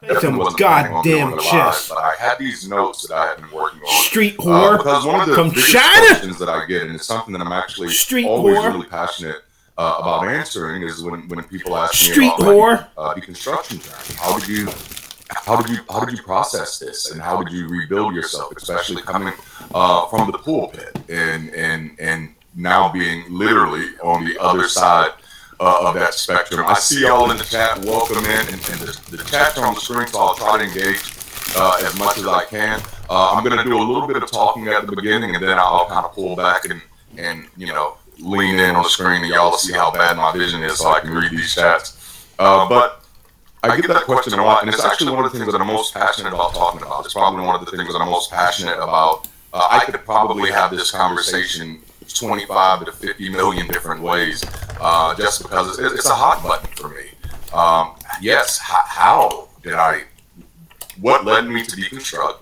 Definitely wasn't planning on doing it live, but I had these notes that I had been working on. Street whore. Because one of the biggest questions that I get, and it's something that I'm actually always really passionate about answering, is when people ask me about my deconstruction journey. How did you process this, and how did you rebuild yourself, especially coming from the pulpit and now being literally on the other side of that spectrum. I see y'all in the chat. Welcome in, and the chat's on the screen, so I'll try to engage as much as I can. I'm going to do a little bit of talking at the beginning, and then I'll kind of pull back and lean in on the screen, and y'all see how bad my vision is, so I can read these chats. But I get that question a lot, and it's actually one of the things that I'm most passionate about talking about. It's probably one of the things that I'm most passionate about. I could probably have this conversation 25 to 50 million different ways, just because it's a hot button for me. Yes, what led me to deconstruct,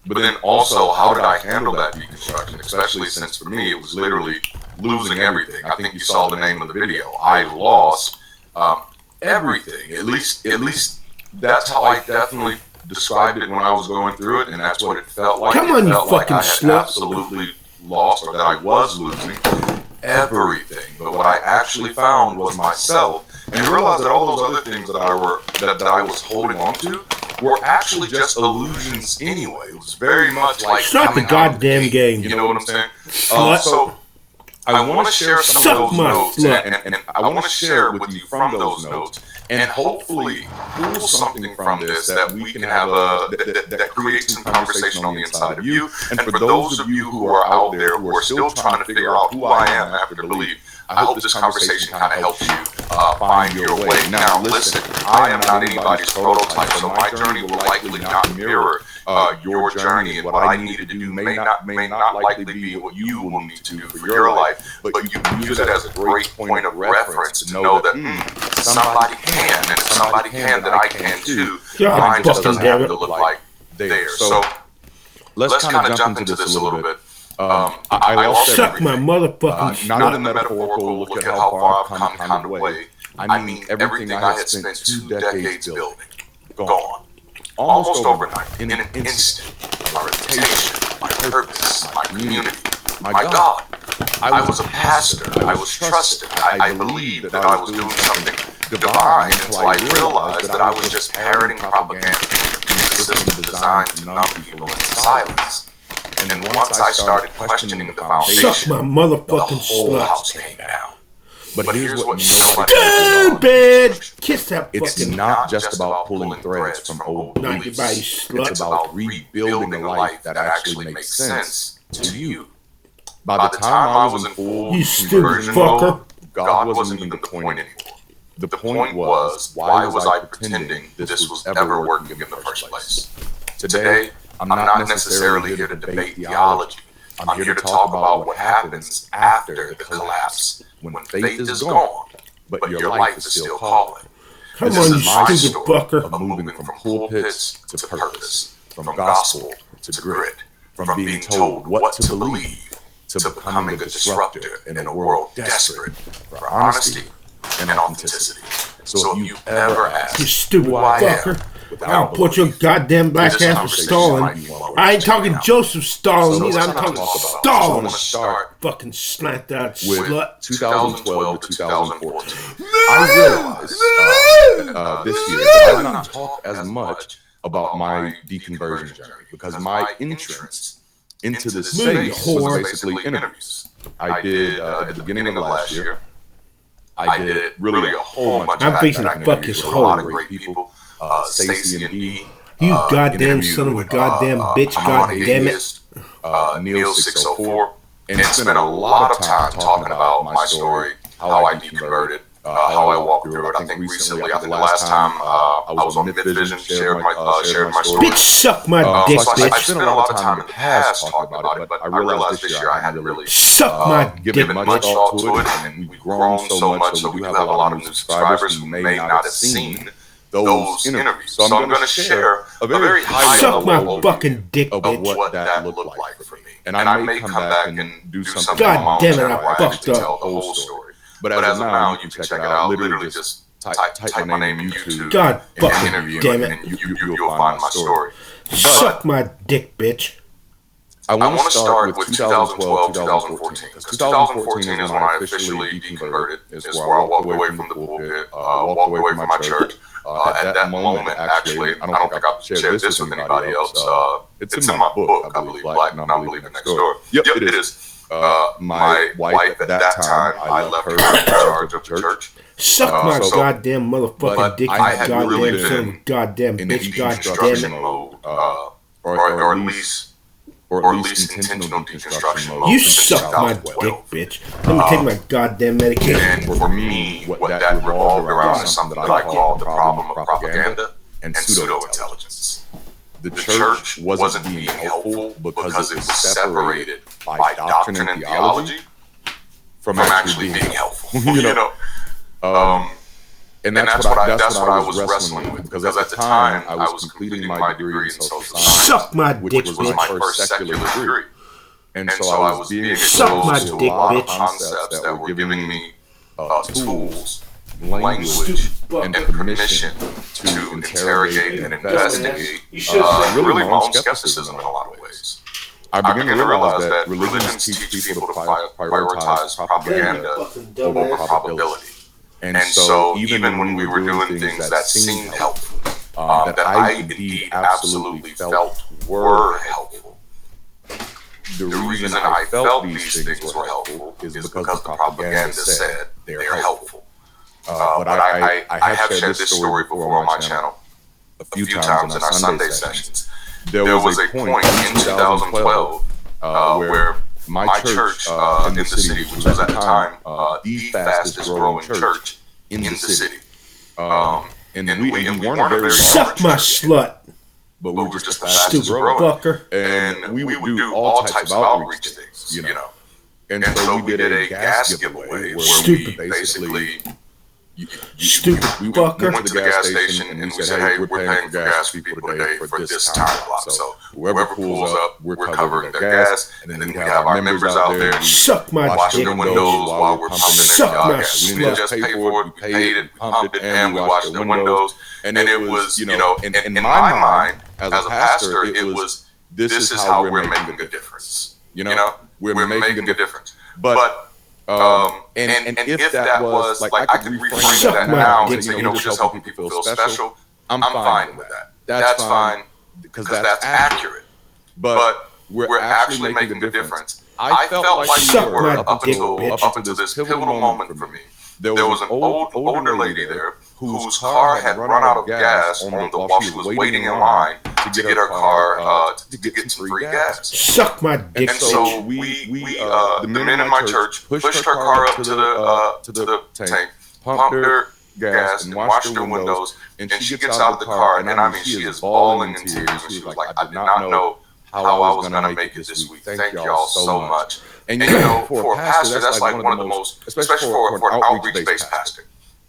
but then also how did I handle that deconstruction, especially since for me it was literally losing everything. I think you saw the name of the video. I lost everything. At least that's how I definitely described it when I was going through it, and that's what it felt like. Come on, you fucking slut. Absolutely lost, or that I was losing everything. But what I actually found was myself, and realized that all those other things that I was holding on to were actually just illusions anyway. It was very much like start the goddamn game. You know what I'm saying? So I want to share some of those notes, and I want to share with you from those notes, and hopefully pull something from this that we can have that creates some conversation on the inside of you. And for those of you who are out there who are still trying to figure out who I am after the leave, I hope this conversation kind of helps you find your way. Now, listen, I am not anybody's prototype, so my journey will likely not mirror your journey, and what I need to do may not likely be what you will need to do for your life, but you can use it as a great point of reference to know that somebody can, and somebody can that I can too. Mine just doesn't have to look like theirs. So let's kind of jump into this a little bit. I lost suck my motherfucking not in the metaphorical look at how far I've come kind of way. I mean everything I had spent 2 decades building, gone. Almost overnight, in an instant. My reputation, my purpose, my community, my God. I was a pastor. I was trusted. I believed that I was doing something divine until I realized that I was just parroting propaganda, a system designed to numb people in silence. And then once I started questioning the foundation, suck my motherfucking the whole slut. house came down. But here's what bed. Kiss that fucking. It's not just about pulling threads from old beliefs. It's about rebuilding a life that actually makes sense to you. By the time I was in full conversion mode, God wasn't even the point anymore. The point was, why was I pretending this was ever working in the first place? Today, I'm not necessarily here to debate theology. I'm here to talk about what happens after the collapse, when faith is gone, but your life is still calling. Come on, you stupid fucker. Of moving from pulpits to purpose, from gospel to grit, from being told what to believe to becoming a disruptor in a world desperate for honesty and authenticity. So if you ever ask you stupid who I fucker, am, I'll put your goddamn black ass for Stalin. I ain't talking Joseph Stalin either. I'm talking Stalin. Fucking slant out slut. 2012 to 2014. I realized this year that I did not talk as much about my deconversion journey because my entrance into this space was basically interviews. I did at the beginning of the last year. I did really a whole bunch of I'm facing to fuck his a lot of hole. great people. Stacey and D. You goddamn son of a goddamn bitch, goddammit. Neil 604. And spent a lot of time talking about my story, how I deconverted, how I walked through it. I think recently, I think the last time I was on Mid-Vision, shared my story. Bitch, suck my dick, So I bitch. spent a lot of time in the past talking about it, but I realized this year I hadn't really Suck my dick. given much thought to it, and we've grown so much, so we do have a lot of new subscribers who may not have seen those interviews. So I'm going to share a very Suck my high-level fucking dick, of bitch. what that looked like for me. And I may come back and do something God on my own damn it, channel I where I actually fucked up. tell the whole story. But as of now, you can check it out. Literally just type my name in YouTube. God fucking damn it. And you'll find my story. Suck my dick, bitch. I want to start with 2012, 2014. Because 2014 is when I officially deconverted. It's where I walked away from the pulpit, walked away from my church. At that moment, actually, I don't think I've shared this with anybody else. It's in my book, I believe, Black Non-Believing Next Door. Yep, it is. My wife, at that time, I left her in charge of the church. Suck my goddamn motherfucking dick, you goddamn son of a goddamn bitch, goddamn mode, or at least intentional deconstruction mode. You suck my dick, bitch. Let me take my goddamn medication. And for me, what that revolved around is something that I call the problem of propaganda and pseudo-intelligence. The church wasn't being helpful because it was separated by doctrine and theology from actually being helpful. And that's what I was wrestling with, because at the time I was completing my degree in social science, which was my first secular degree. And so I was being exposed to a lot of concepts that were giving me tools, language, and permission to interrogate and investigate really my own skepticism in a lot of ways. I began to realize that religions teach people to prioritize propaganda over probability. And so even when we were doing things that seemed helpful, that I indeed absolutely felt were helpful, the reason I felt these things were helpful is because the propaganda said they're helpful. But I have shared this story before on my channel a few times in our Sunday sessions. There was a point in 2012 where my church in the city, which was at the time the fastest growing church in the city, and we weren't a very suck my slut, but we were just the fastest growing, fucker. And we would do all types of outreach things, you know. And so we did a gas giveaway where we basically stupid fucker. We went to the gas station and we said, hey, we're paying for gas for people today for this time block. So whoever pulls up, we're covering their gas. And then we have our members out there suck my washing their windows while we're pumping suck my gas. We didn't just pay for it, we paid it, pumped it, and we washed their windows. And it was, you know, in my mind, as a pastor, it was, this is how we're making a difference. You know, we're making a difference. But and if that was, like, I could reframe that now and say, you know, we're just helping people feel special, I'm fine with that. That's fine, because that's accurate. But we're actually making a difference. I felt like we were up until this pivotal moment for me. There was an older lady there whose car had run out of gas while she was waiting in line to get her car to get some free gas. Suck my dick. And so we the men in my church pushed her car up to the tank, pumped her gas, and washed her windows. And she gets out of the car, and I mean, she is bawling in tears. And she was like, I did not know how I was going to make it this week. Thank y'all so much. And you know, for a pastor, that's like one of the most, especially for an outreach-based pastor,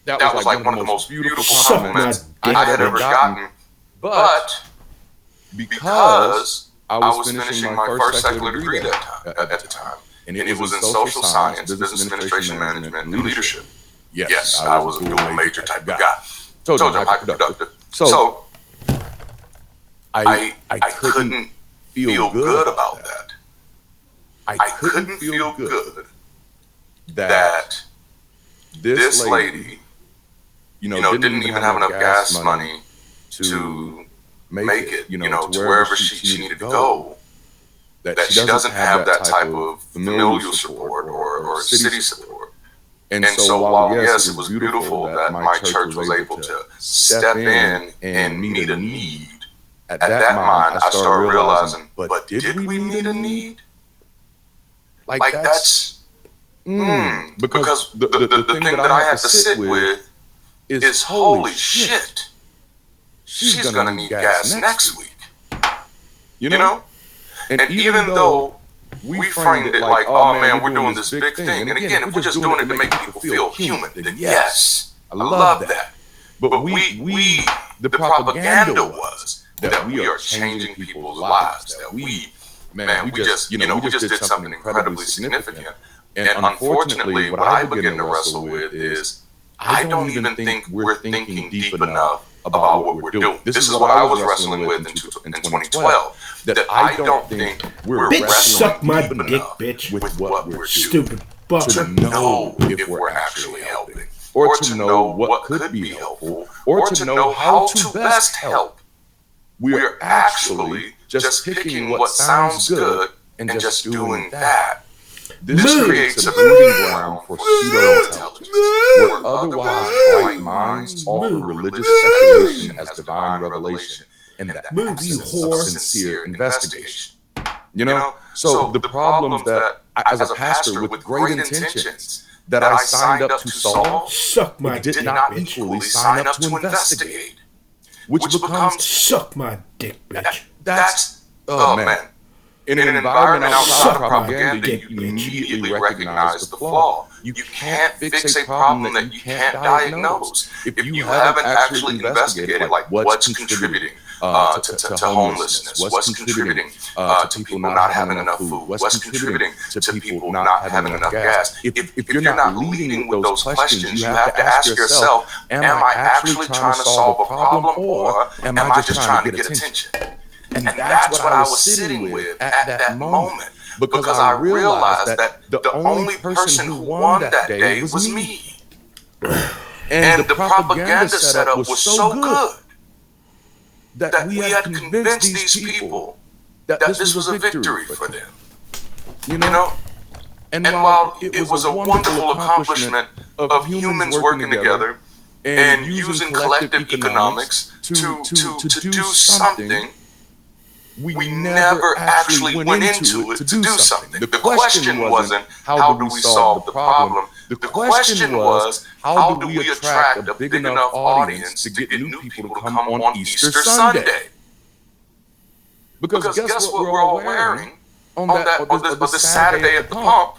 that was like one of the most beautiful compliments I had ever gotten. But because I was finishing my first secular degree at the time, and it was in social science, business administration, management, and leadership. Yes, I was a dual major type of guy. Told you I'm highly productive. So I couldn't feel good about that. I couldn't feel good that this lady, you know, didn't even have enough gas money to make it, you know, to wherever she needed to go. That she doesn't have that type of familial support or city support. And so while, yes, it was beautiful that my church was able to step in and meet a need, at that moment, I started realizing, but did we need a need? Like that's, because the thing that I had to sit with is, holy shit, she's gonna need gas next week. You know? And even though we framed it like, oh man, we're doing this big thing. And again, if we're just doing it to make people feel human, then yes, I love that. But we the propaganda was that we are changing people's lives, that we just did something incredibly significant. And unfortunately, what I begin to wrestle with is, I don't even think we're thinking deep enough about what we're doing. This is what I was wrestling with in 2012. That I don't think we're suck my deep dick, enough bitch. with what we're doing. Stupid fuck. To know if we're actually helping, or to know what could be helpful, or to know how to best help. We're actually just picking what sounds good and just doing that. This creates a breeding ground for pseudo-intelligence, where otherwise bright minds offer religious speculation as divine revelation, and the absence of sincere investigation. You know? So the problems that, as a pastor with great intentions, that I signed up to solve, suck my did dick, not bitch. equally sign up to investigate. Which becomes, suck my dick, bitch. That's, oh man. In an environment outside of propaganda, you immediately recognize the flaw. You can't fix a problem that you can't diagnose. If you haven't actually investigated, like, what's contributing to homelessness, what's contributing to people not having enough food, what's contributing to people not having enough gas. If you're not leading with those questions, you have to ask yourself, am I actually trying to solve a problem, or am I just trying to get attention? And that's what I was sitting with at that moment, because I realized that the only person who won that day was me. And the propaganda setup was so good that we had convinced these people that this was a victory for them. You know? And while it was a wonderful accomplishment of humans working together and using collective economics to do something, we never actually went into it to do something. The question wasn't, how do we solve the problem? The question was, how do we attract a big enough audience to get new people to come on Easter Sunday? Because guess what we're all wearing on the Saturday at the pump?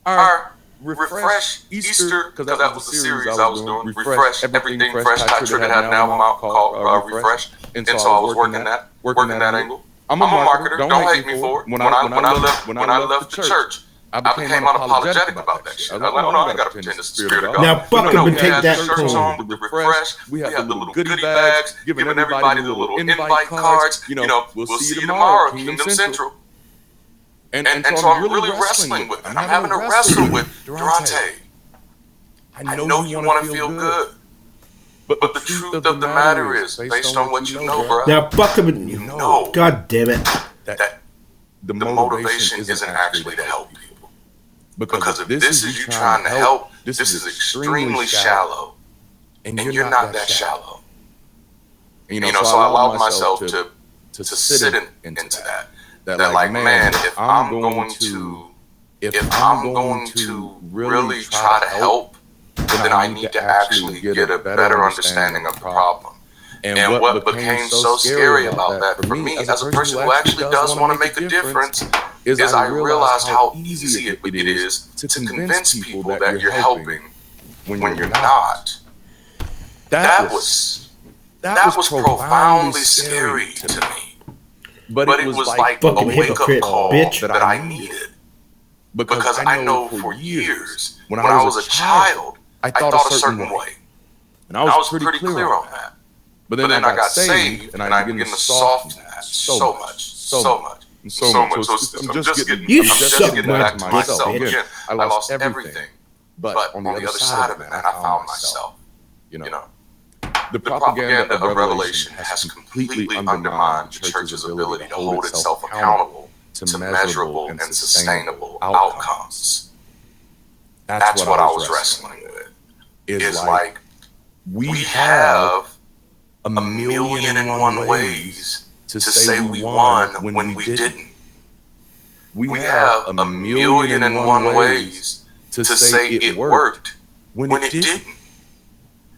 Our Refresh Easter, because that was the series I was doing. Refresh, everything fresh. Ty Tribbett had an album out called Refresh, and so I was working that angle. I'm a marketer. Don't hate me for it. When I left the church, I became unapologetic about that shit. I was like, no, I gotta pretend it's the spirit of God. Now, fuck him and take that home. The Refresh, we had the little goodie bags, giving everybody the little invite cards. You know, we'll see you tomorrow, Kingdom Central. And so I'm really wrestling with it. I'm having to wrestle with Durante. I know you want to feel good, but the truth of the matter is, based on what you know, bro. Now, fuck him and you know. God damn it. That the motivation isn't actually to help people. Because if this is you trying to help, this is extremely shallow. And you're not that shallow. You know, so I allowed myself to sit into that. That like, man, if I'm going to really try to help, then I need to actually get a better understanding of the problem. And what became so scary about that for me, as a person who actually does want to make a difference, is I realized how easy it is to convince people that you're helping when you're not. That was profoundly scary to me. But it was like a wake-up call that I needed. Because I know for years, when I was a child, I thought a certain way. And I was pretty clear on that. But then I got saved, and I began to soften that so much. So I'm just getting back to myself. Again, I lost everything. But on the other side of it, I found myself. You know. The propaganda of Revelation has completely undermined the church's ability to hold itself accountable to measurable and sustainable outcomes. That's what I was wrestling with. Is like, we have a million and one ways to say we won when we didn't. We have a million and one ways to say it worked when it didn't.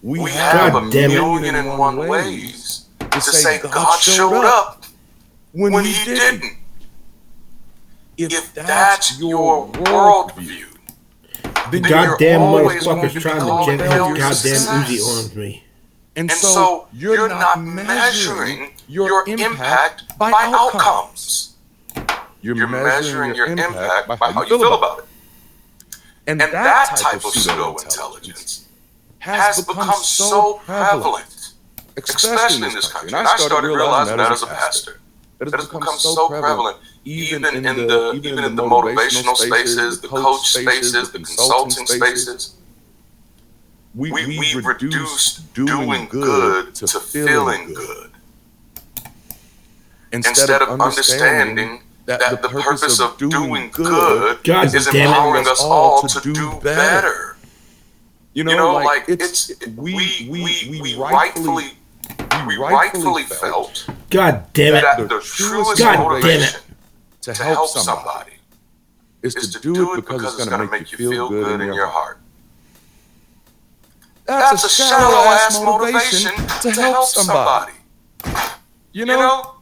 We have a million and one ways to say God showed up when he didn't. If that's your worldview, the goddamn motherfucker's trying to have goddamn Uzi arms me. And so you're not measuring your impact by outcomes. You're measuring your impact by how you feel about it. And that type of pseudo-intelligence has become so prevalent, especially in this country. And I started realizing that as a pastor. It has become so prevalent, even in the motivational spaces, the coach spaces, the consulting spaces. We reduced doing good to feeling good. Instead of understanding that the purpose of doing good is empowering us all to do better. You know, like we rightfully felt God damn it. that the truest motivation to help somebody is to do it because it's going to make you feel good in your heart. That's a shallow-ass motivation to help somebody. You know?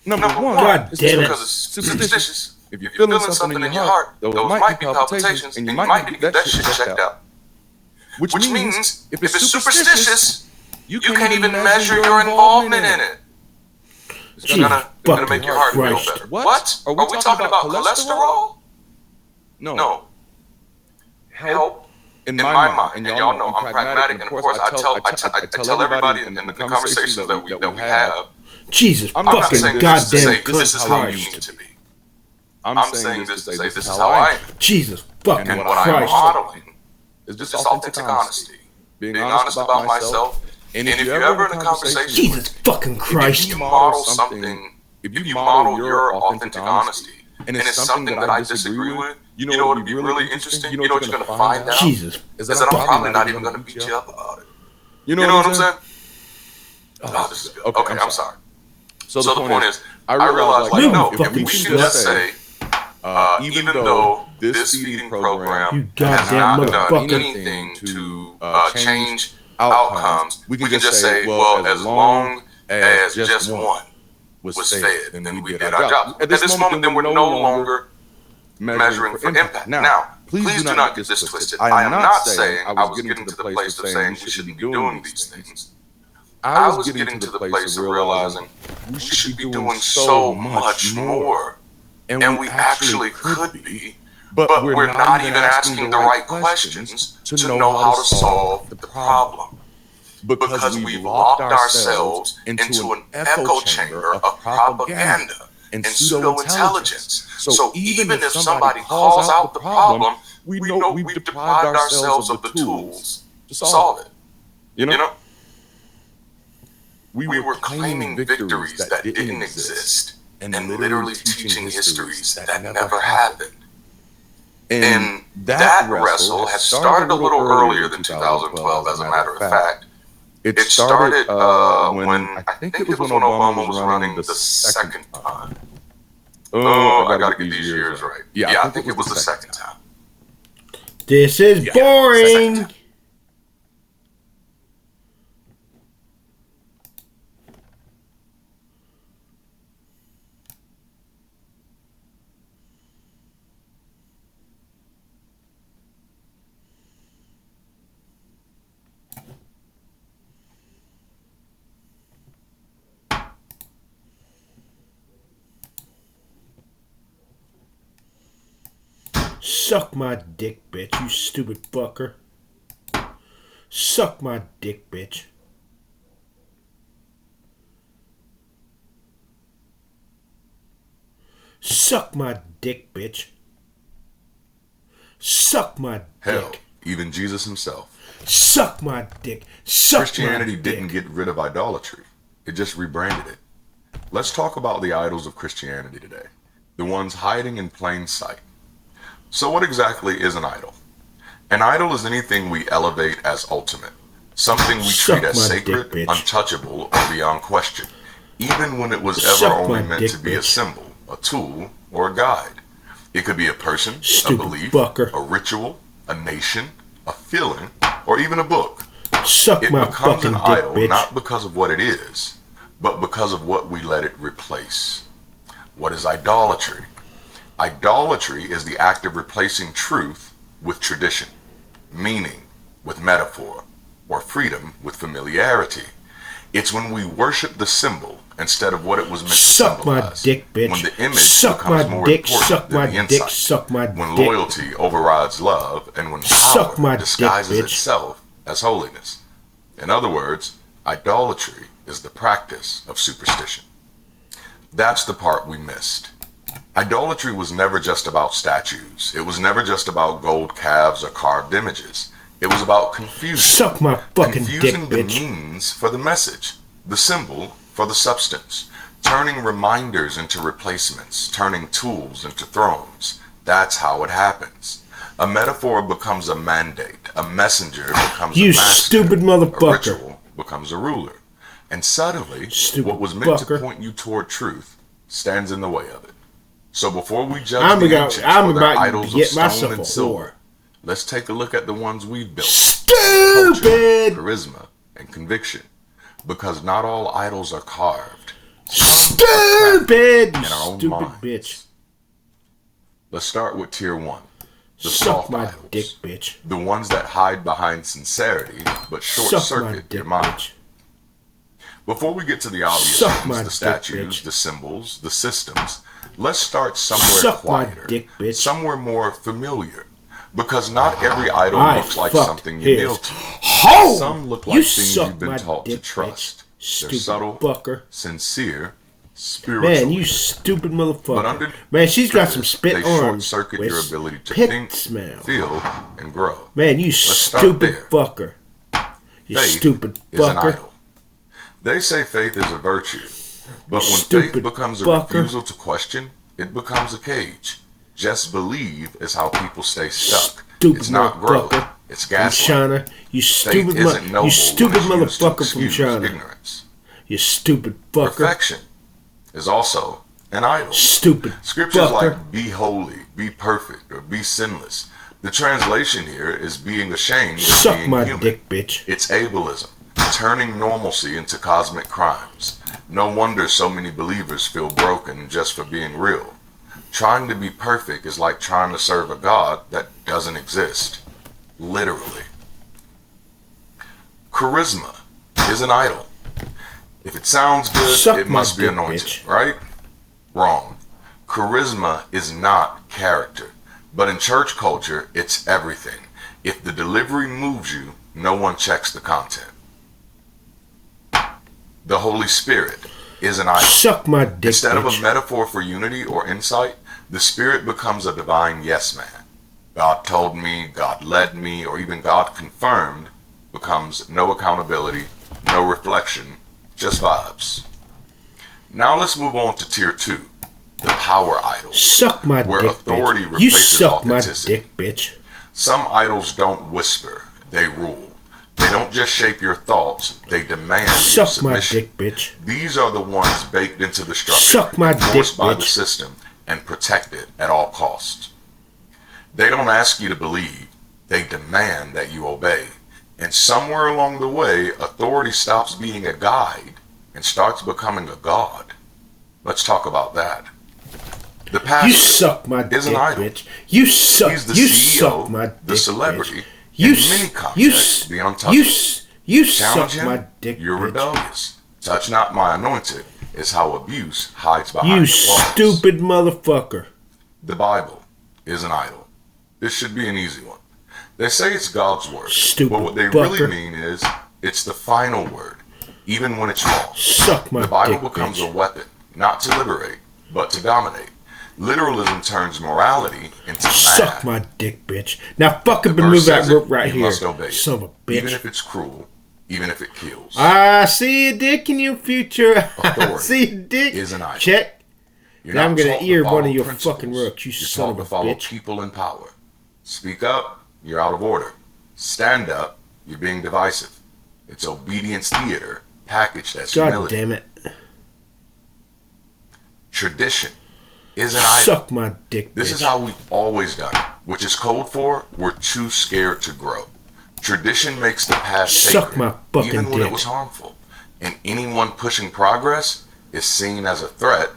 Number one, God damn it. Because it's superstitious. If you're feeling something in your heart, those might be palpitations, and you might need to get that shit checked out. Which means, if it's superstitious, you can't even measure your involvement in it. It's gonna make your heart feel better. What? Are we talking about cholesterol? No. Help. In my mind, and y'all know I'm pragmatic, and of course I tell everybody in the conversations that we have. Jesus I'm not fucking saying goddamn this is how you need to be. I'm saying this to say this is how I am. Jesus fucking And what I'm Christ. modeling is just authentic honesty. Being honest about myself. And if you're ever in a conversation, Jesus fucking Christ. if you model something, if you model your authentic honesty, and it's something that I disagree with, you know what would be really interesting? You know what you're going to find out? Jesus. Is that I'm probably not even going to beat you up about it. You know what I'm saying? Oh, this is good. Okay, I'm sorry. So the point is, I realized, like, no, if we can just say, even though this feeding program has not done anything to change outcomes, we can just say, well, as long as just one was fed, then we did our job. At this moment, then we're no longer measuring for impact. Now, please do not get this twisted. I am not saying I was getting to the place of saying we shouldn't be doing these things. I was getting to the place of realizing we should be doing so much more. And we actually could be, but we're not even asking the right questions to know how to solve the problem. Because we've locked ourselves into an echo chamber of propaganda and pseudo-intelligence. So even if somebody calls out the problem, we know we've deprived ourselves of the tools to solve it. You know? We were claiming victories that didn't exist and literally teaching histories that never happened. And that wrestle had started a little earlier than 2012, as a matter of fact. It started when I think it was when Obama was running the second time. Oh, I gotta get these years right. Yeah, I think it was the second time. This is boring. Suck my dick, bitch, you stupid fucker. Suck my dick, bitch. Suck my dick, bitch. Suck my dick. Hell, even Jesus himself. Suck my dick. Suck Christianity my dick. didn't get rid of idolatry. It just rebranded it. Let's talk about the idols of Christianity today. The ones hiding in plain sight. So what exactly is an idol? An idol is anything we elevate as ultimate. Something we treat as sacred, untouchable, or beyond question. Even when it was ever only meant to be a symbol, a tool, or a guide. It could be a person, a belief, a ritual, a nation, a feeling, or even a book. Suck it my becomes fucking an idol dick, bitch. Not because of what it is, but because of what we let it replace. What is idolatry? Idolatry is the act of replacing truth with tradition, meaning with metaphor, or freedom with familiarity. It's when we worship the symbol instead of what it was meant to symbolize. Suck my dick, bitch. When the image Suck becomes my more dick. important Suck than my the dick. insight. Suck my When dick. loyalty overrides love, and when Suck power my disguises dick, bitch. itself as holiness. In other words, idolatry is the practice of superstition. That's the part we missed. Idolatry was never just about statues. It was never just about gold calves or carved images. It was about confusion. Suck my fucking Confusing dick, the bitch. means for the message, the symbol for the substance, turning reminders into replacements, turning tools into thrones. That's how it happens. A metaphor becomes a mandate. A messenger becomes a master. Stupid motherfucker. A ritual becomes a ruler. And suddenly, what was meant to point you toward truth stands in the way of it. So before we judge the ancients for their idols of stone and silver, let's take a look at the ones we've built. Stupid! Culture, charisma, and conviction. Because not all idols are carved. Stupid! In our own Stupid minds. bitch. Let's start with tier 1. The Suck soft my idols. dick, bitch. The ones that hide behind sincerity, but short-circuit your mind. Bitch. Before we get to the obvious things, the statues, the symbols, the systems, let's start somewhere quieter, somewhere more familiar. Because not every idol looks like something you kneel to. Some look like things you've been taught to trust. They're subtle, sincere, spiritual. Man, you stupid motherfucker. Man, she's got some spit they arms. Short-circuit your ability to think, feel, and grow. Man, you stupid fucker. You faith stupid is an fucker. idol. They say faith is a virtue, but when faith becomes a refusal to question, it becomes a cage. Just believe is how people stay stuck. It's not growth. It's gaslighting. You stupid motherfucker from China. Ignorance. You stupid fucker. Perfection is also an idol. Stupid Scriptures fucker. like be holy, be perfect, or be sinless. The translation here is being ashamed of Suck being my human. dick, bitch. It's ableism, turning normalcy into cosmic crimes. No wonder so many believers feel broken just for being real. Trying to be perfect is like trying to serve a God that doesn't exist. Literally. Charisma is an idol. If it sounds good, it must be anointed, right? Wrong. Charisma is not character. But in church culture, it's everything. If the delivery moves you, no one checks the content. The Holy Spirit is an idol. Suck my dick, Instead of bitch. a metaphor for unity or insight, the Spirit becomes a divine yes man. God told me, God led me, or even God confirmed becomes no accountability, no reflection, just vibes. Now let's move on to tier 2, the power idols. Suck my where dick, authority bitch. You replaces suck my authenticity. dick, bitch. Some idols don't whisper, they rule. They don't just shape your thoughts, they demand your Suck my submission. dick, bitch. These are the ones baked into the structure, Suck my dick, enforced by the bitch. system, and protected at all costs. They don't ask you to believe, they demand that you obey. And somewhere along the way, authority stops being a guide and starts becoming a god. Let's talk about that. The pastor You suck my dick, is an idol. bitch. You suck. He's the You CEO, suck my dick, the celebrity, bitch. You in many contexts, the untouchable. You Challenge suck him, my dick, you're bitch. rebellious. Touch not my anointed is how abuse hides behind You walls. stupid motherfucker. The Bible is an idol. This should be an easy one. They say it's God's word, Stupid but what they fucker. really mean is it's the final word, even when it's wrong. Suck my The Bible dick, becomes bitch. a weapon, not to liberate, but to dominate. Literalism turns morality into Suck math. my dick, bitch. Now fucking The move verse that says it, rope right you here. must obey it, Son of a even bitch. if it's cruel, even if it kills. I see a dick in your future. I Authority see a dick. is an idol. Check. You're Now I'm not gonna taught to ear follow one of your principles. fucking rooks, you You're son taught of to a follow bitch. people in power. Speak up, you're out of order. Stand up, you're being divisive. It's obedience theater packaged as God humility. damn it. Tradition is an idol. Suck my dick, This bitch. is how we've always done it, which is code for we're too scared to grow. Tradition makes the past Suck sacred, my fucking even when dick. it was harmful. And anyone pushing progress is seen as a threat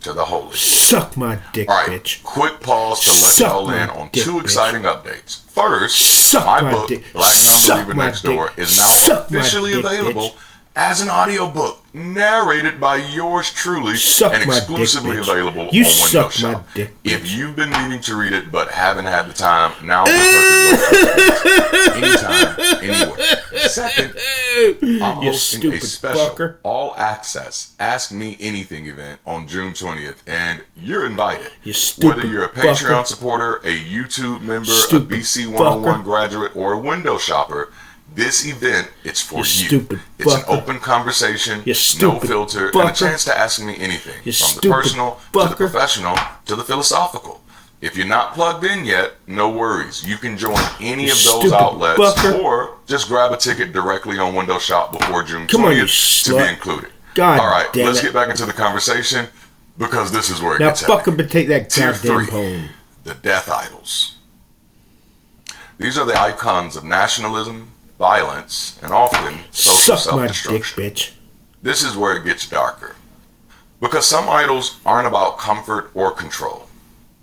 to the holy. Suck my dick, All right, bitch. quick pause to let Suck y'all my in on dick, 2 bitch. exciting updates. First, Suck my my book, dick. Black Suck Non-Believer my Next Door, dick. is now Suck my officially dick, available bitch. as an audiobook, narrated by yours truly, and exclusively available on Windows Shop. If you've been meaning to read it but haven't had the time, now's the perfect moment. Anytime, anywhere. Second, I'm hosting a special all-access Ask Me Anything event on June 20th, and you're invited. Whether you're a Patreon supporter, a YouTube member, a BC 101 graduate, or a Windows shopper, this event, it's for you. It's an open conversation, no filter, and a chance to ask me anything, from the personal to the professional to the philosophical. If you're not plugged in yet, no worries. You can join any of those outlets, or just grab a ticket directly on Windows Shop before June 20th to be included. All right, let's get back into the conversation, because this is where it gets heavy. Now, fuck up and take that Tier goddamn 3, poem. the death idols. These are the icons of nationalism, violence, and often social self-destruction. Dick, bitch. This is where it gets darker. Because some idols aren't about comfort or control.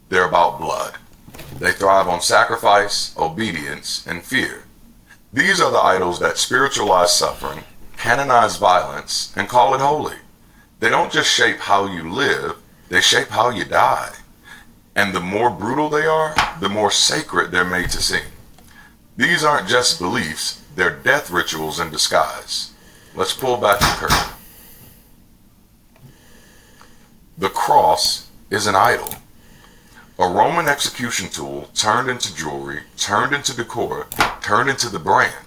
They're about blood. They thrive on sacrifice, obedience, and fear. These are the idols that spiritualize suffering, canonize violence, and call it holy. They don't just shape how you live, they shape how you die. And the more brutal they are, the more sacred they're made to seem. These aren't just beliefs, they're death rituals in disguise. Let's pull back the curtain. The cross is an idol. A Roman execution tool turned into jewelry, turned into decor, turned into the brand.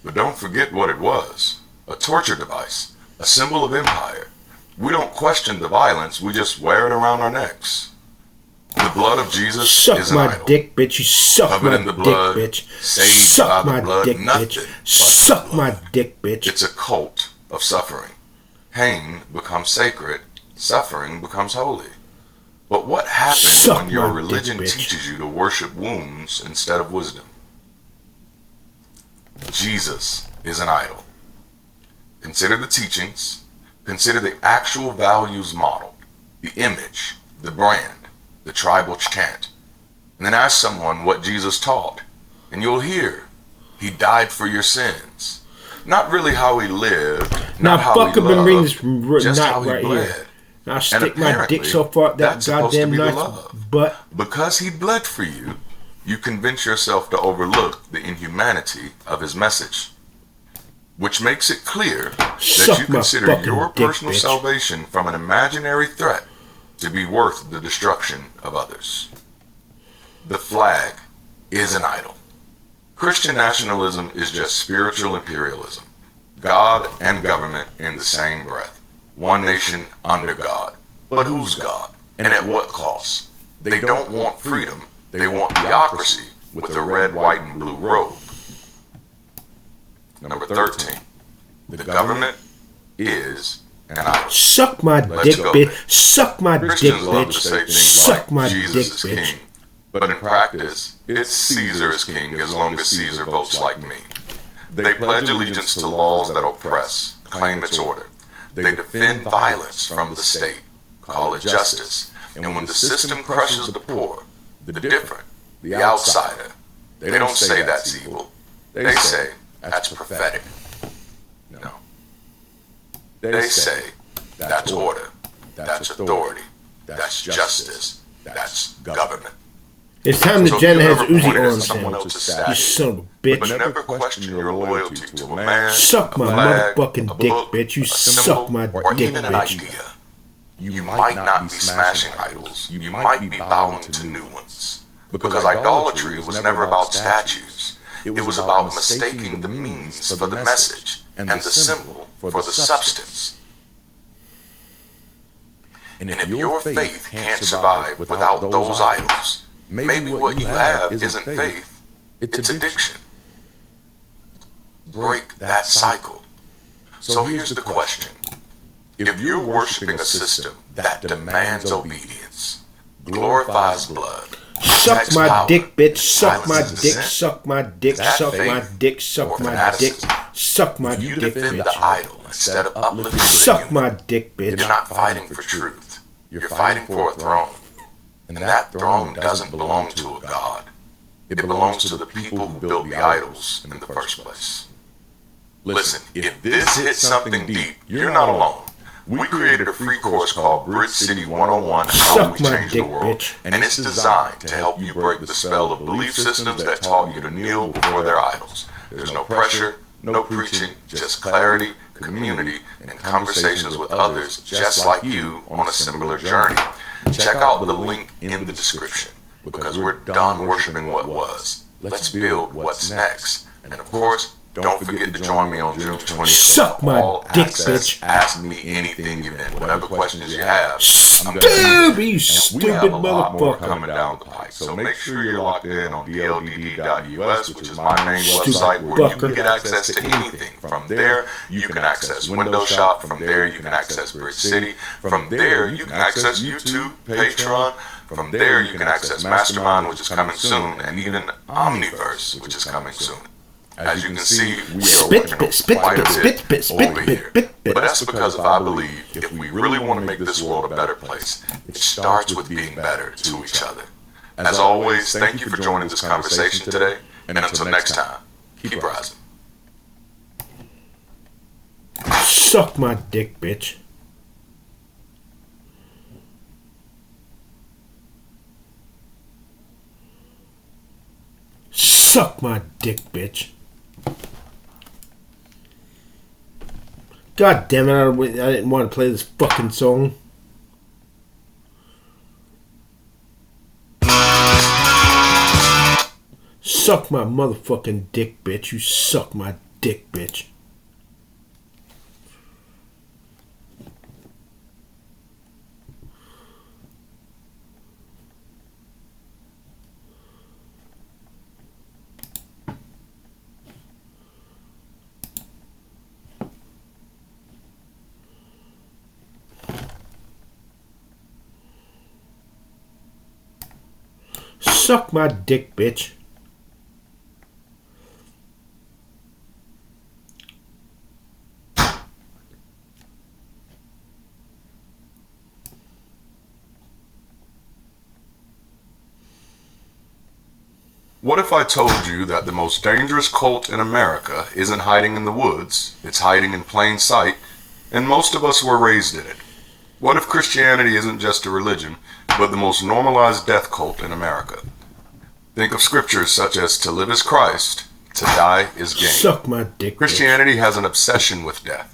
But don't forget what it was. A torture device, a symbol of empire. We don't question the violence, we just wear it around our necks. The blood of Jesus is an idol. Suck my dick, bitch. You suck my dick, bitch. Suck my dick, bitch. Suck my dick, bitch. It's a cult of suffering. Pain becomes sacred. Suffering becomes holy. But what happens when your religion teaches you to worship wounds instead of wisdom? Jesus is an idol. Consider the teachings. Consider the actual values modeled. The image. The brand. The tribal chant, and then ask someone what Jesus taught, and you'll hear, he died for your sins. Not really how he lived, not how he loved, just how he bled. Now stick my dick so far that goddamn knife, but because he bled for you, you convince yourself to overlook the inhumanity of his message, which makes it clear that you consider your personal salvation from an imaginary threat to be worth the destruction of others. The flag is an idol. Christian nationalism is just spiritual imperialism. God and government in the same breath. One nation under God. But who's God? And at what cost? They don't want freedom. They want theocracy with the red, white, and blue robe. Number 13. The government is an idol. Suck my dick, bitch. Suck my dick, bitch. Suck my dick, bitch. But in practice, it's Caesar is king as long as Caesar votes like me. They pledge allegiance to laws that oppress, claim its order. They defend violence from the state, call it justice. And when the system crushes the poor, the different, the outsider, they don't say that's evil. They say that's prophetic. No. They say that's order, that's authority, that's justice, that's government. It's time the Jen has Uzi on someone else's status. You son of a bitch. But never question your loyalty to a man, suck my motherfucking dick, bitch. You suck my dick, even an idea. You might not be smashing idols. You might be bowing to new ones. Because idolatry was never about statues. It was about mistaking the means for the message and the symbol for the substance. And if your faith can't survive without those idols, maybe what you have isn't faith, it's addiction. Break that cycle. So here's the question. If you're worshiping a system that demands obedience, glorifies blood, suck my dick, bitch. Suck my dick. Suck my dick. Suck my dick. Suck my dick. Suck my dick, you defend the idol instead of uplifting the suck my dick, bitch. You're not fighting for truth. You're fighting for a throne. And that throne doesn't belong to a god. It belongs to the people who built the idols in the first place. Listen, if this hits something deep, you're not alone. We created a free course called Bridge City 101, How We Change the World, and it's designed to help you break the spell of belief systems that taught you to kneel before their idols. There's no pressure, no preaching, just clarity, community, and conversations with others just like you on a similar journey. Check out the link in the description, because we're done worshiping what was. Let's build what's next. And of course, don't forget to join me on June 20th. Suck my dick, bitch. Ask me anything event, whatever questions you have. Stupid, you stupid we have a lot more motherfucker. coming down the pike, so make sure you're locked in on dldd.us, which is my main website where you can get access to anything. From there, you can access Windows Shop. From there, you can access Bridge City. From there, you can access YouTube, Patreon. From there, you can access Mastermind, which is coming soon, and even Omniverse, which is coming soon. As you can see, we are working quite a bit over here. But that's because I believe if we really want to make this world a better place, it starts with being better to each other. As always, thank you for joining this conversation today, and until next time, keep rising. Suck my dick, bitch. Suck my dick, bitch. God damn it, I didn't want to play this fucking song. Suck my motherfucking dick, bitch. You suck my dick, bitch. Suck my dick, bitch. What if I told you that the most dangerous cult in America isn't hiding in the woods, it's hiding in plain sight, and most of us were raised in it? What if Christianity isn't just a religion, but the most normalized death cult in America? Think of scriptures such as to live is Christ, to die is gain. Suck my dick. Christianity has an obsession with death.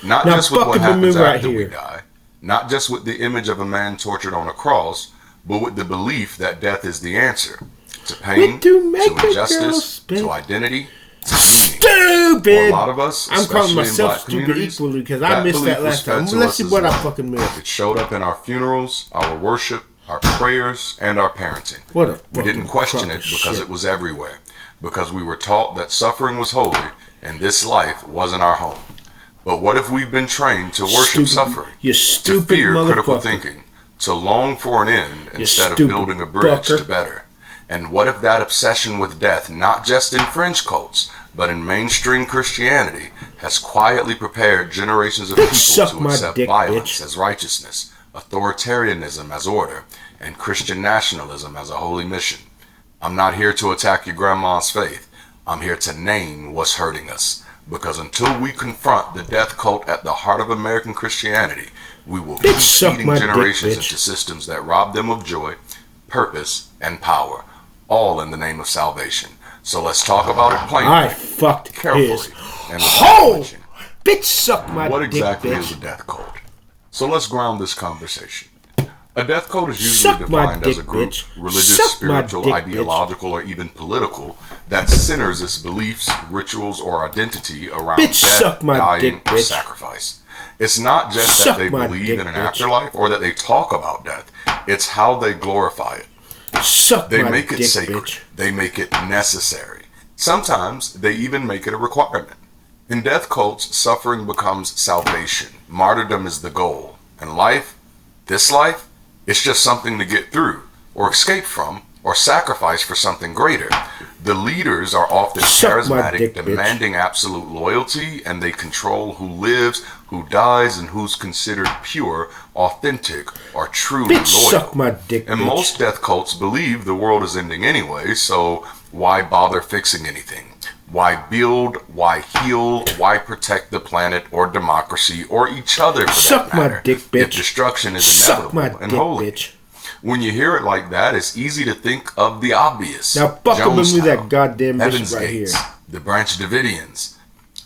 Not just with what happens after we die, not just with the image of a man tortured on a cross, but with the belief that death is the answer to pain, to injustice, to identity, to meaning. Stupid! For a lot of us, I'm calling myself in stupid equally because I missed that last time. Let's see what I fucking missed. It showed up in our funerals, our worship, our prayers, and our parenting. We didn't question it because it was everywhere. Because we were taught that suffering was holy and this life wasn't our home. But what if we've been trained to worship suffering, to fear critical thinking, to long for an end instead of building a bridge to better? And what if that obsession with death, not just in fringe cults, but in mainstream Christianity, has quietly prepared generations of people to accept violence as righteousness, authoritarianism as order, and Christian nationalism as a holy mission? I'm not here to attack your grandma's faith. I'm here to name what's hurting us. Because until we confront the death cult at the heart of American Christianity, we will keep feeding generations into systems that rob them of joy, purpose, and power, all in the name of salvation. So let's talk about it plainly, I fucked carefully, and bitch, suck my dick, what exactly bitch. is a death cult? So let's ground this conversation. A death cult is usually defined as a group, religious, spiritual, ideological, or even political, that centers its beliefs, rituals, or identity around death, dying, or sacrifice. It's not just that they believe in an afterlife or that they talk about death. It's how they glorify it. They make it sacred. They make it necessary. Sometimes they even make it a requirement. In death cults, suffering becomes salvation. Martyrdom is the goal. And life, this life, it's just something to get through, or escape from, or sacrifice for something greater. The leaders are often charismatic, demanding absolute loyalty, and they control who lives, who dies, and who's considered pure, authentic, or truly loyal. And most death cults believe the world is ending anyway, so why bother fixing anything? Why build? Why heal? Why protect the planet or democracy or each other? Suck my dick, bitch. If destruction is Suck my inevitable and dick, holy. bitch. When you hear it like that, it's easy to think of the obvious. Now fuck up with me that goddamn bitch right Gates, here. The Branch Davidians.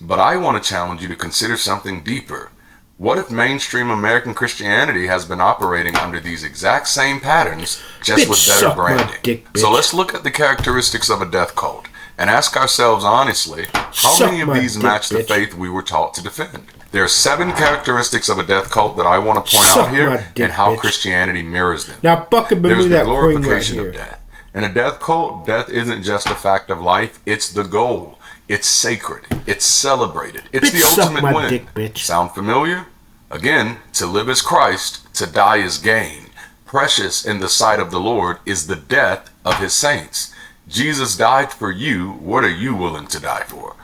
But I want to challenge you to consider something deeper. What if mainstream American Christianity has been operating under these exact same patterns, just with better branding? Dick, so let's look at the characteristics of a death cult and ask ourselves honestly, how many of these match the faith we were taught to defend? There are 7 characteristics of a death cult that I want to point out here and how Christianity mirrors them. Now fucking There's the that glorification right of death. In a death cult, death isn't just a fact of life, it's the goal. It's sacred. It's celebrated. It's the ultimate win. Dick, bitch. Sound familiar? Again, to live is Christ, to die is gain. Precious in the sight of the Lord is the death of his saints. Jesus died for you. What are you willing to die for?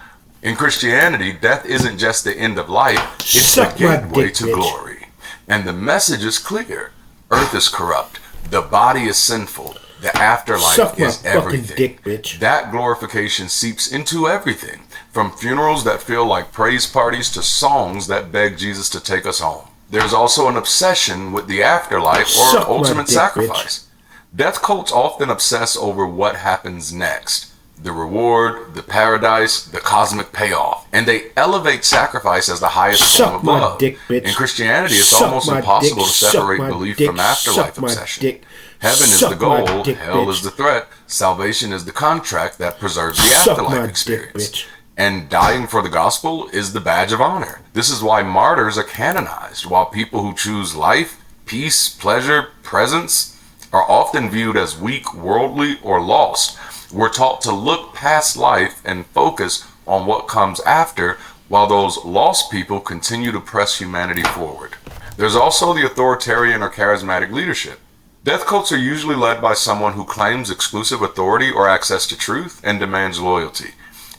In Christianity, death isn't just the end of life, it's the gateway to glory. And the message is clear. Earth is corrupt. The body is sinful. The afterlife is everything. Dick, bitch. That glorification seeps into everything, from funerals that feel like praise parties to songs that beg Jesus to take us home. There's also an obsession with the afterlife or ultimate sacrifice. Death cults often obsess over what happens next. The reward, the paradise, the cosmic payoff. And they elevate sacrifice as the highest form of love. In Christianity, it's almost impossible to separate belief from afterlife obsession. Heaven is the goal, hell is the threat, salvation is the contract that preserves the afterlife experience. And dying for the gospel is the badge of honor. This is why martyrs are canonized, while people who choose life, peace, pleasure, presence are often viewed as weak, worldly, or lost. We're taught to look past life and focus on what comes after, while those lost people continue to press humanity forward. There's also the authoritarian or charismatic leadership. Death cults are usually led by someone who claims exclusive authority or access to truth and demands loyalty.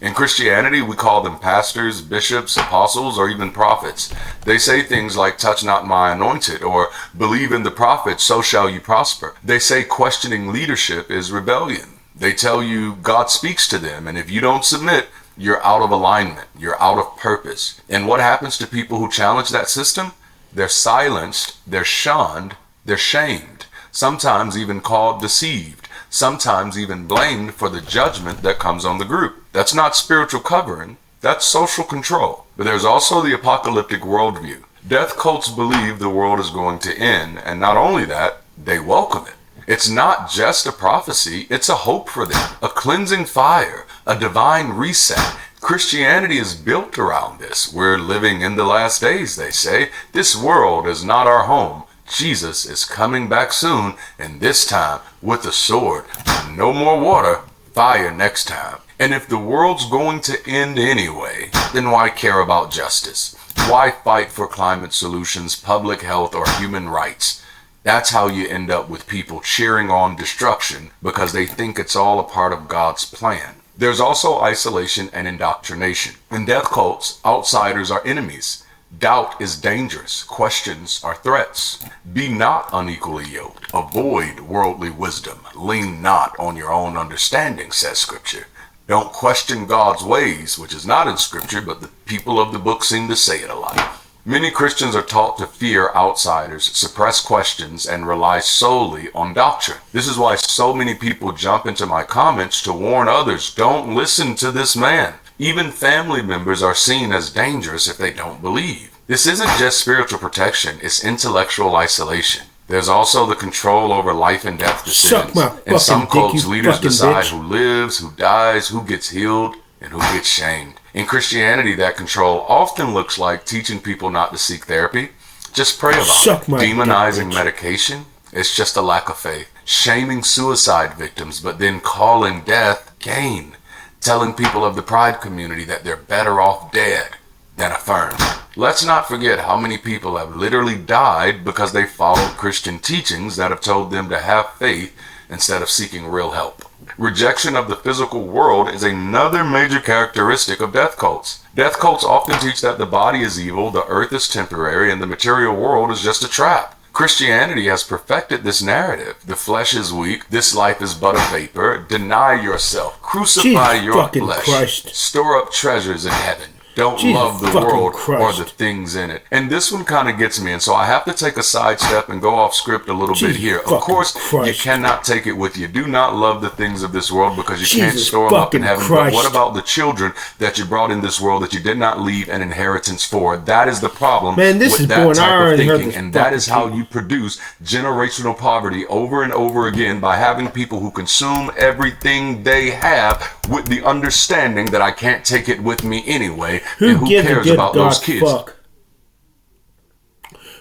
In Christianity, we call them pastors, bishops, apostles, or even prophets. They say things like, "Touch not my anointed," or "Believe in the prophet, so shall you prosper." They say questioning leadership is rebellion. They tell you God speaks to them, and if you don't submit, you're out of alignment, you're out of purpose. And what happens to people who challenge that system? They're silenced, they're shunned, they're shamed, sometimes even called deceived, sometimes even blamed for the judgment that comes on the group. That's not spiritual covering, that's social control. But there's also the apocalyptic worldview. Death cults believe the world is going to end, and not only that, they welcome it. It's not just a prophecy, it's a hope for them, a cleansing fire, a divine reset. Christianity is built around this. We're living in the last days, they say. This world is not our home. Jesus is coming back soon, and this time with a sword. No more water, fire next time. And if the world's going to end anyway, then why care about justice? Why fight for climate solutions, public health, or human rights? That's how you end up with people cheering on destruction because they think it's all a part of God's plan. There's also isolation and indoctrination. In death cults, outsiders are enemies. Doubt is dangerous. Questions are threats. Be not unequally yoked. Avoid worldly wisdom. Lean not on your own understanding, says Scripture. Don't question God's ways, which is not in Scripture, but the people of the book seem to say it a lot. Many Christians are taught to fear outsiders, suppress questions, and rely solely on doctrine. This is why so many people jump into my comments to warn others, don't listen to this man. Even family members are seen as dangerous if they don't believe. This isn't just spiritual protection, it's intellectual isolation. There's also the control over life and death decisions. In some cults, leaders decide who lives, who dies, who gets healed, and who gets shamed. In Christianity, that control often looks like teaching people not to seek therapy. Just pray about it. Demonizing medication, it's just a lack of faith. Shaming suicide victims, but then calling death gain. Telling people of the pride community that they're better off dead than affirmed. Let's not forget how many people have literally died because they followed Christian teachings that have told them to have faith instead of seeking real help. Rejection of the physical world is another major characteristic of death cults. Death cults often teach that the body is evil, the earth is temporary, and the material world is just a trap. Christianity has perfected this narrative. The flesh is weak. This life is but a vapor. Deny yourself. Crucify your flesh. Christ. Store up treasures in heaven. Don't love the world or the things in it. And this one kind of gets me. And so I have to take a sidestep and go off script a little bit here. Of course, you cannot take it with you. Do not love the things of this world because you can't store them up in heaven. But what about the children that you brought in this world that you did not leave an inheritance for? That is the problem with that type of thinking. And that is how you produce generational poverty over and over again, by having people who consume everything they have with the understanding that I can't take it with me anyway. Who cares about those kids? Fuck?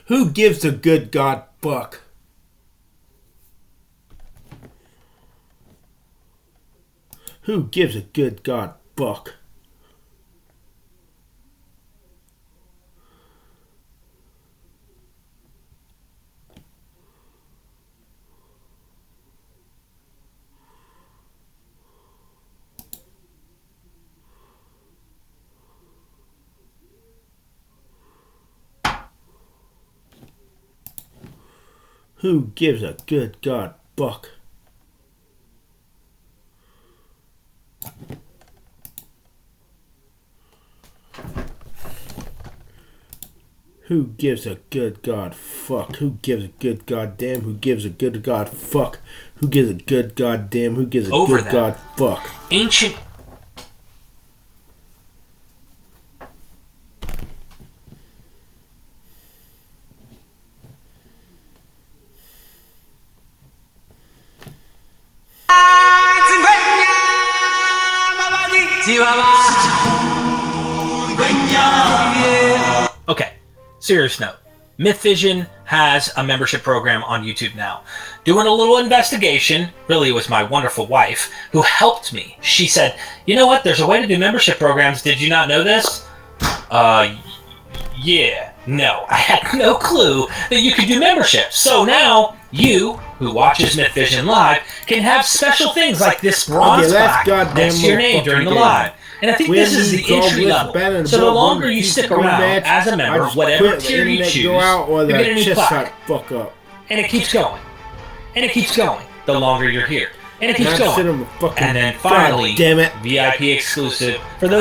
Who gives a good God fuck? Who gives a good God fuck? Who gives a good God fuck? Who gives a good God fuck? Who gives a good goddamn? Who gives a good God fuck? Who gives a good goddamn? Who gives a good God fuck? Ancient. Okay, serious note. Myth Vision has a membership program on YouTube now. Doing a little investigation, really it was my wonderful wife who helped me. She said, you know what, there's a way to do membership programs. Did you not know this? Yeah, no, I had no clue that you could do memberships. So now, you, who watches Myth Vision Live, can have special things like this bronze plaque next to your name during the live. And I think this is the entry level. So the longer you stick around as a member, whatever tier you choose, you get a new plaque. And it keeps going. And it keeps going the longer you're here. And it keeps going. And then finally, VIP exclusive for those